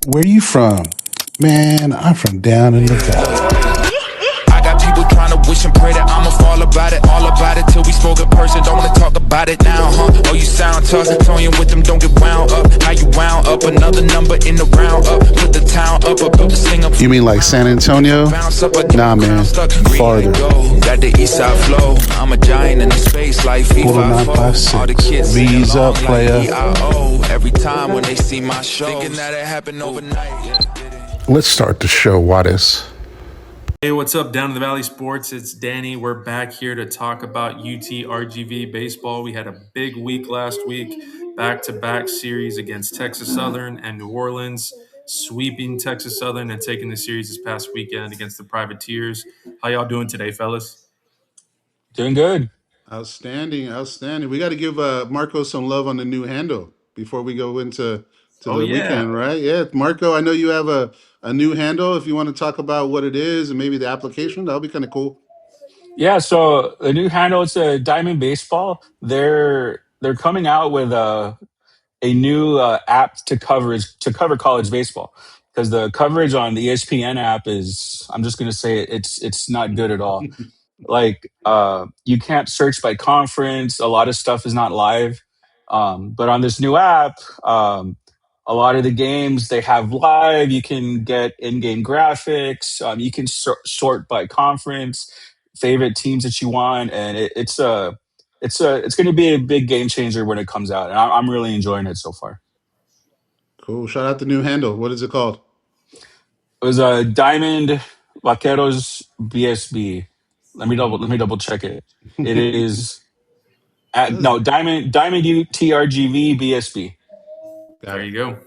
Where you from? Man, I'm from down in the valley. I got people trying to wish and pray that I'ma fall about it, all about it till we spoke in person. Don't wanna talk about it now, huh? Oh, you sound tough, toying with them, don't get wound up. How you wound up? Another number in the round up. Put the town up, built the sling up. You mean like San Antonio? Nah, man. Farther. Got the east side flow. I'm a giant in the space like FIFA. All the kids V's up, player. Every time when they see my show, thinking that it happened overnight. Let's start the show, Wattis. Hey, what's up, Down in the Valley Sports? It's Danny. We're back here to talk about UTRGV baseball. We had a big week last week, back-to-back series against Texas Southern and New Orleans, sweeping Texas Southern and taking the series this past weekend against the Privateers. How y'all doing today, fellas? Doing good. Outstanding. We got to give Marco some love on the new handle before we go into Oh, the yeah. weekend, right? Yeah, Marco, I know you have a new handle. If you want to talk about what it is and maybe the application, that'll be kind of cool. Yeah, so the new handle, it's a Diamond Baseball. They're coming out with a new app to cover college baseball, because the coverage on the ESPN app is, I'm just going to say it's not good at all. Like, you can't search by conference. A lot of stuff is not live. But on this new app, a lot of the games they have live. You can get in-game graphics. You can sort by conference, favorite teams that you want, and it's going to be a big game changer when it comes out. And I'm really enjoying it so far. Cool. Shout out the new handle. What is it called? It was a Diamond Vaqueros BSB. Let me double check it. It is no Diamond UTRGV BSB. Got There it. you go.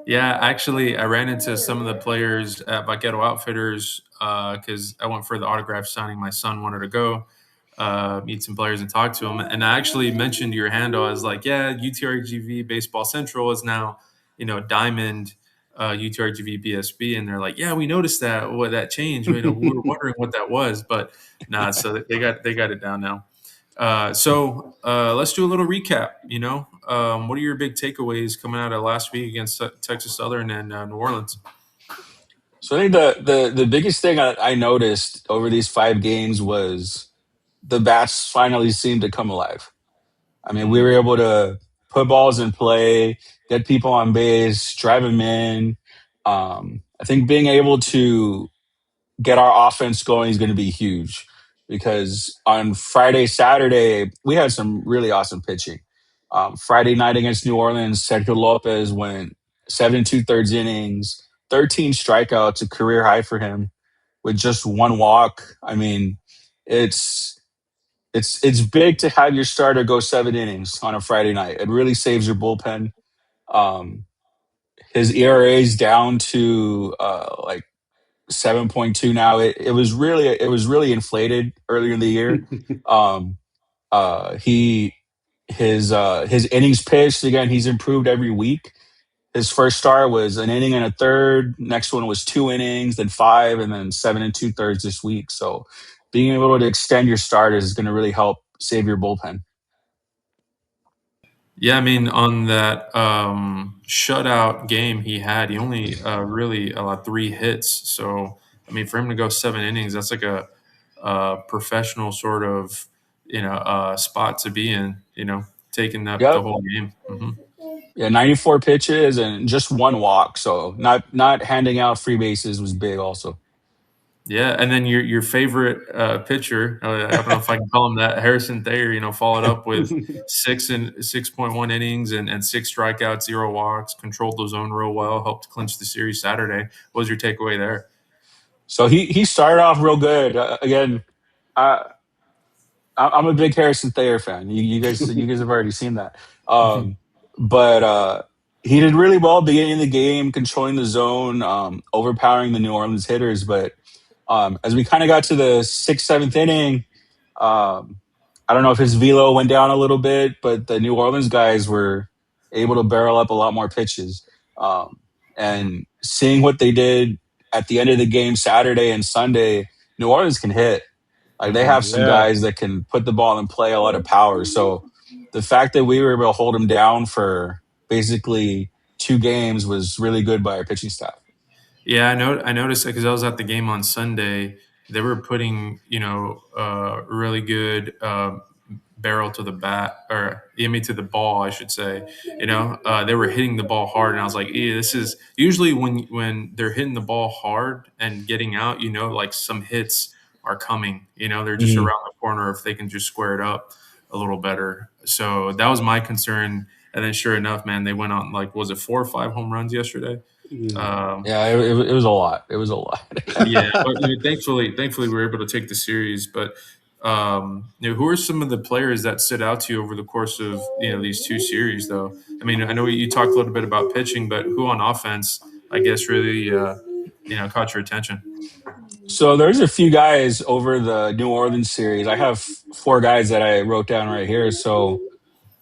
Yeah, actually, I ran into some of the players at Vaquero Outfitters because I went for the autograph signing. My son wanted to go meet some players and talk to them. And I actually mentioned your handle. I was like, yeah, UTRGV Baseball Central is now, Diamond UTRGV BSB. And they're like, yeah, we noticed that. What that changed. We were wondering what that was, but nah. So they got it down now. So let's do a little recap. What are your big takeaways coming out of last week against Texas Southern and New Orleans? So I think the biggest thing I noticed over these 5 games was the bats finally seemed to come alive. I mean, we were able to put balls in play, get people on base, drive them in. I think being able to get our offense going is going to be huge, because on Friday, Saturday, we had some really awesome pitching. Friday night against New Orleans, Sergio Lopez went 7 2/3 innings, 13 strikeouts, a career high for him, with just one walk. I mean, it's it's big to have your starter go 7 innings on a Friday night. It really saves your bullpen. Um, his ERA is down to like 7.2 now. It was really inflated earlier in the year. Um, he his innings pitched, again, he's improved every week. His first start was an inning and a third. Next one was 2 innings, then five, and then 7 2/3 this week. So being able to extend your starters is going to really help save your bullpen. Yeah, I mean, on that shutout game he only really allowed 3 hits. So, I mean, for him to go 7 innings, that's like a professional sort of, spot to be in, taking the Yep. whole game. Yeah, 94 pitches and just one walk. So not handing out free bases was big also. Yeah, and then your favorite pitcher, I don't know if I can call him that, Harrison Thayer, followed up with 6.1 innings and 6 strikeouts, 0 walks, controlled the zone real well, helped clinch the series Saturday. What was your takeaway there? So he started off real good. Again, I I'm a big Harrison Thayer fan. You guys have already seen that. Um, but he did really well beginning of the game, controlling the zone, overpowering the New Orleans hitters. But as we kind of got to the sixth, seventh inning, um, I don't know if his velo went down a little bit, but the New Orleans guys were able to barrel up a lot more pitches. Um, and seeing what they did at the end of the game Saturday and Sunday, New Orleans can hit. Like, they have some Yeah. guys that can put the ball in play, a lot of power. So the fact that we were able to hold them down for basically two games was really good by our pitching staff. Yeah, I know. I noticed it because I was at the game on Sunday. They were putting, really good barrel to the bat, or I mean to the ball, I should say. They were hitting the ball hard, and I was like, "Yeah, this is usually when they're hitting the ball hard and getting out. Like some hits are coming. They're just Mhm. around the corner if they can just square it up a little better." So that was my concern. And then, sure enough, man, they went on like was it 4 or 5 home runs yesterday? Yeah. Um, Yeah, it was a lot. It was a lot. yeah, but thankfully we were able to take the series. But who are some of the players that stood out to you over the course of these two series? Though, I mean, I know you talked a little bit about pitching, but who on offense, I guess, really caught your attention? So there's a few guys over the New Orleans series. I have four guys that I wrote down right here. So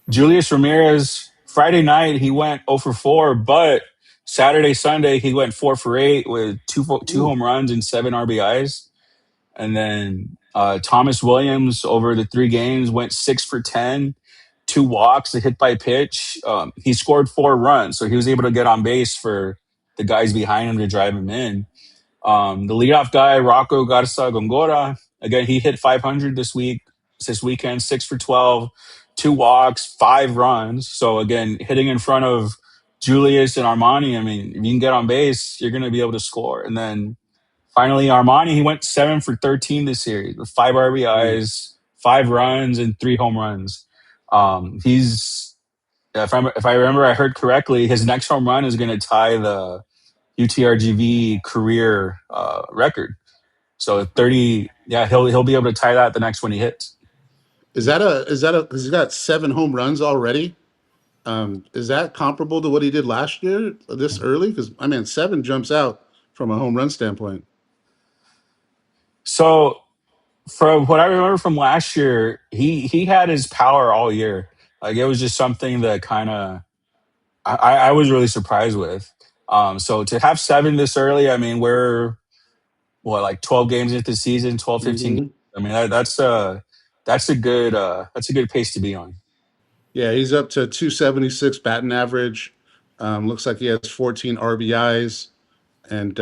Julius Ramirez, Friday night he went 0 for 4, but Saturday, Sunday he went 4 for 8 with two Ooh. home runs and 7 RBIs. And then Thomas Williams over the 3 games went 6 for 10, 2 walks, a hit by pitch. He scored 4 runs, so he was able to get on base for the guys behind him to drive him in. The leadoff guy, Rocco Garza Gongora, again, he hit 500 this weekend, 6 for 12, 2 walks, 5 runs. So again, hitting in front of Julius and Armani, I mean, if you can get on base, you're going to be able to score. And then finally, Armani, he went 7 for 13 this series with 5 RBIs, 5 runs, and 3 home runs. He's if I remember, I heard correctly, his next home run is going to tie the UTRGV career record. So 30, yeah, he'll be able to tie that the next one he hits. Because he's got 7 home runs already? Is that comparable to what he did last year this early? Because I mean, 7 jumps out from a home run standpoint. So from what I remember from last year, he had his power all year. Like it was just something that kind of I was really surprised with. So to have 7 this early, I mean, we're what like 12 games into the season, 12, 15 games. Hmm. I mean, that's a good pace to be on. Yeah, he's up to 276 batting average. Looks like he has 14 RBIs and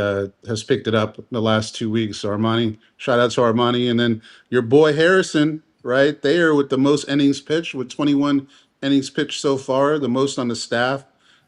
has picked it up in the last 2 weeks. So Armani, shout out to Armani, and then your boy Harrison, right there with the most innings pitched with 21 innings pitched so far, the most on the staff,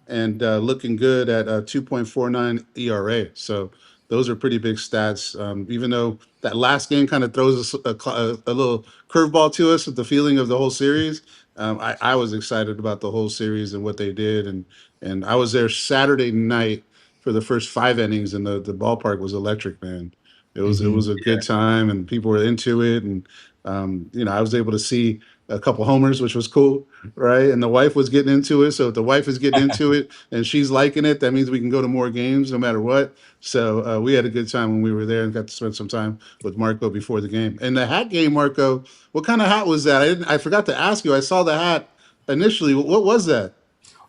and looking good at 2.49 ERA. So those are pretty big stats. Even though that last game kind of throws us a little curveball to us with the feeling of the whole series. I was excited about the whole series and what they did, and I was there Saturday night for the first 5 innings, and the ballpark was electric, man. It was a good time, and people were into it, and I was able to see a couple homers, which was cool, right? And the wife was getting into it, so if the wife is getting into it and she's liking it, that means we can go to more games no matter what. So we had a good time when we were there and got to spend some time with Marco before the game. And the hat game, Marco, what kind of hat was that? I forgot to ask you. I saw the hat initially. What was that?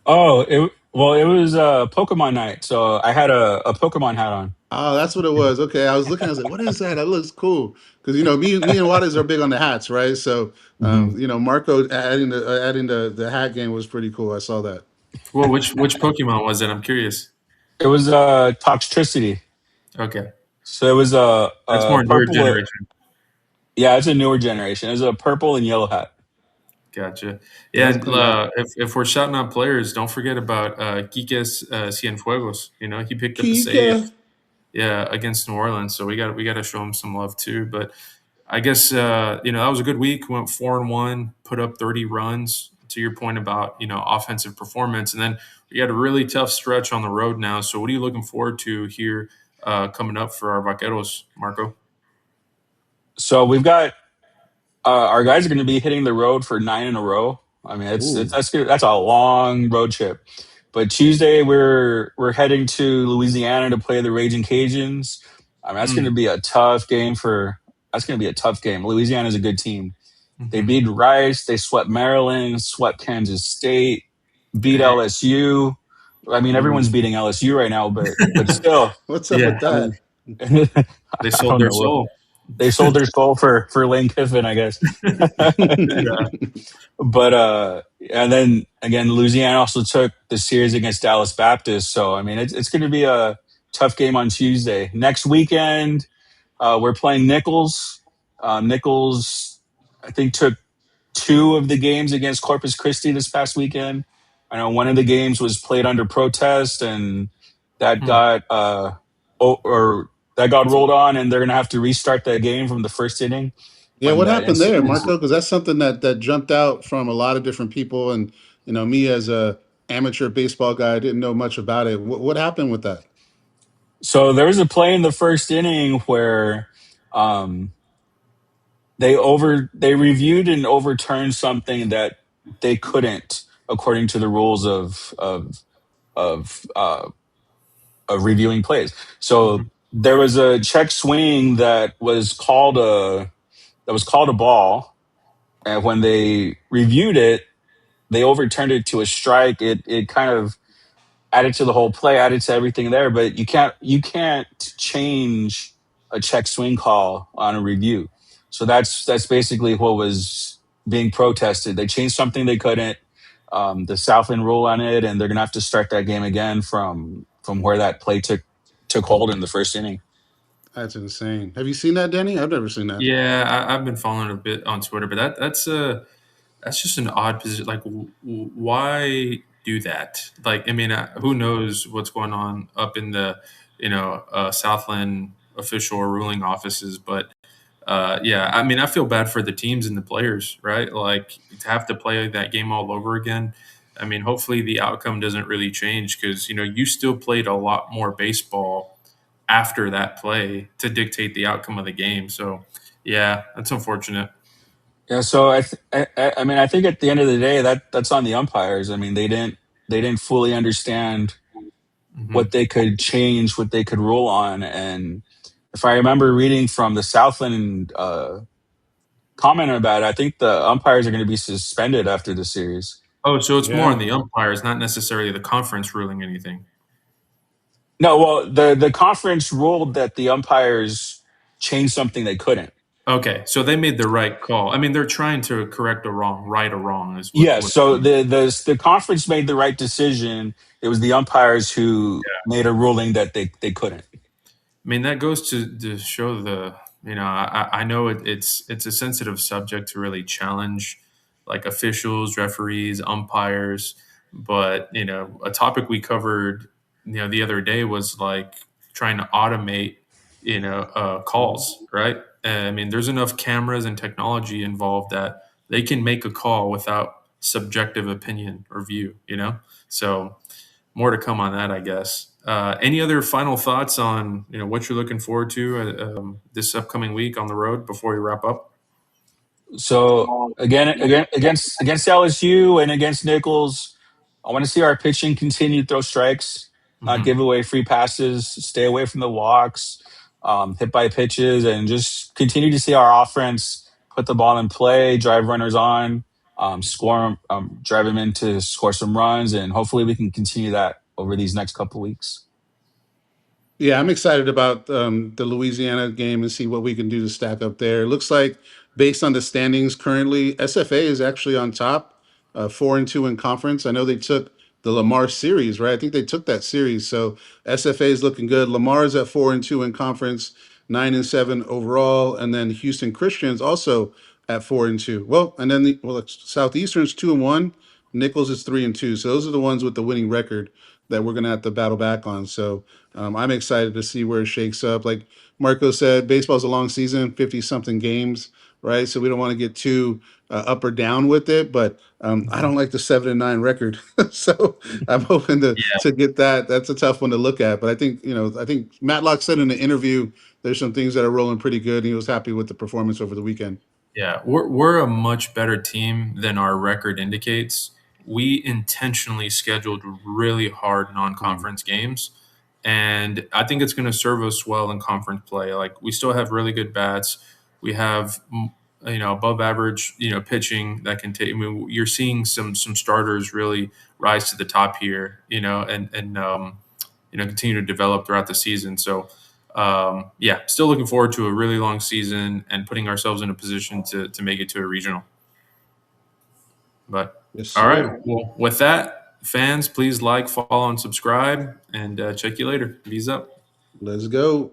Oh, it was Pokemon night, so I had a Pokemon hat on. Oh, that's what it was. Okay, I was looking. I was like, "What is that? That looks cool." Because me and Waters are big on the hats, right? So, Mhm. Marco adding the hat game was pretty cool. I saw that. Well, which Pokemon was it? I'm curious. It was Toxtricity. Okay, So it was that's a more newer purple. generation. Yeah, it's a newer generation. It was a purple and yellow hat. Gotcha. He Yeah, has and come back. if we're shouting out players, don't forget about Quiques Cienfuegos. He picked up a Kika. save, yeah, against New Orleans. So we got to show him some love too. But I guess that was a good week. Went 4-1, put up 30 runs. To your point about offensive performance, and then we got a really tough stretch on the road now. So what are you looking forward to here coming up for our Vaqueros, Marco? So we've got our guys are going to be hitting the road for 9 in a row. I mean, it's Ooh. that's good. That's a long road trip. But Tuesday we're heading to Louisiana to play the Raging Cajuns. I mean, that's going to Mm, be a tough game for. That's going to be a tough game. Louisiana is a good team. They hmm. beat Rice. They swept Maryland. Swept Kansas State. Beat Dang. LSU. I mean, everyone's Mm. beating LSU right now, but still, What's up Yeah, with I that? mean, they I sold don't their know. soul. They sold their soul for Lane Kiffin, I guess. Yeah. But and then again, Louisiana also took the series against Dallas Baptist. So I mean, it's going to be a tough game on Tuesday. Next weekend, we're playing Nichols. Nichols, I think, took two of the games against Corpus Christi this past weekend. I know one of the games was played under protest, and that Hmm. got or that got rolled on, and they're going to have to restart that game from the first inning Yeah, when what that happened there, incident. Marco? Because that's something that jumped out from a lot of different people, and me as a amateur baseball guy, I didn't know much about it. What happened with that? So there was a play in the first inning where um, they reviewed and overturned something that they couldn't, according to the rules of uh, of reviewing plays. So Hmm. there was a check swing that was called a ball, and when they reviewed it, they overturned it to a strike. It kind of added to the whole play, added to everything there. But you can't change a check swing call on a review. So that's basically what was being protested. They changed something they couldn't. The Southland rule on it, and they're gonna have to start that game again from where that play took hold in the first inning. That's insane. Have you seen that, Denny? I've never seen that. Yeah, I've been following a bit on Twitter, but that's just an odd position. Like, why do that? Like, I mean, who knows what's going on up in the Southland official or ruling offices? But yeah, I mean, I feel bad for the teams and the players, right? Like to have to play that game all over again. I mean, hopefully the outcome doesn't really change because you still played a lot more baseball after that play to dictate the outcome of the game. So, yeah, that's unfortunate. Yeah, so I mean I think at the end of the day that's on the umpires. I mean they didn't fully understand what Hmm. they could change, what they could rule on, and if I remember reading from the Southland comment about it, I think the umpires are going to be suspended after the series. Oh, so it's more Yeah. on the umpires, not necessarily the conference ruling anything. No, well the conference ruled that the umpires changed something they couldn't. Okay, so they made the right call. I mean, they're trying to correct a wrong, right a wrong is what Yes, what. so the conference made the right decision. It was the umpires who made a ruling that they couldn't. I mean, that goes to show I know it's a sensitive subject to really challenge like officials, referees, umpires, but a topic we covered the other day was like trying to automate calls, right? I mean, there's enough cameras and technology involved that they can make a call without subjective opinion or view, so more to come on that, I guess. Any other final thoughts on what you're looking forward to this upcoming week on the road before we wrap up? So again against LSU and against Nichols, I want to see our pitching continue to throw strikes, not Hmm. give away free passes, stay away from the walks, hit by pitches, and just continue to see our offense put the ball in play, drive runners on, score, drive them in to score some runs, and hopefully we can continue that over these next couple weeks. Yeah, I'm excited about the Louisiana game and see what we can do to stack up there. It looks like, based on the standings currently, SFA is actually on top, 4-2 in conference. I know they took the Lamar series, right? I think they took that series, so SFA is looking good. Lamar's at 4-2 in conference, 9-7 overall, and then Houston Christians also at 4-2. Well, and then Southeastern's 2-1. Nichols is 3-2. So those are the ones with the winning record that we're gonna have to battle back on. So I'm excited to see where it shakes up. Like Marco said, baseball's a long season, 50 something games, right? So we don't want to get too up or down with it. But I Hmm. don't like the 7-9 record, so I'm hoping to get that. That's a tough one to look at. But I think Matlock said in the interview there's some things that are rolling pretty good. And he was happy with the performance over the weekend. Yeah, we're a much better team than our record indicates. We intentionally scheduled really hard Mm. non-conference games, and I think it's going to serve us well in conference play. Like we still have really good bats. We have above average pitching that can take. I mean, you're seeing some starters really rise to the top here. And continue to develop throughout the season. So yeah, still looking forward to a really long season and putting ourselves in a position to make it to a regional. But Yes, all right, sir. well, with that, fans, please like, follow, and subscribe, and check you later. V's up. Let's go.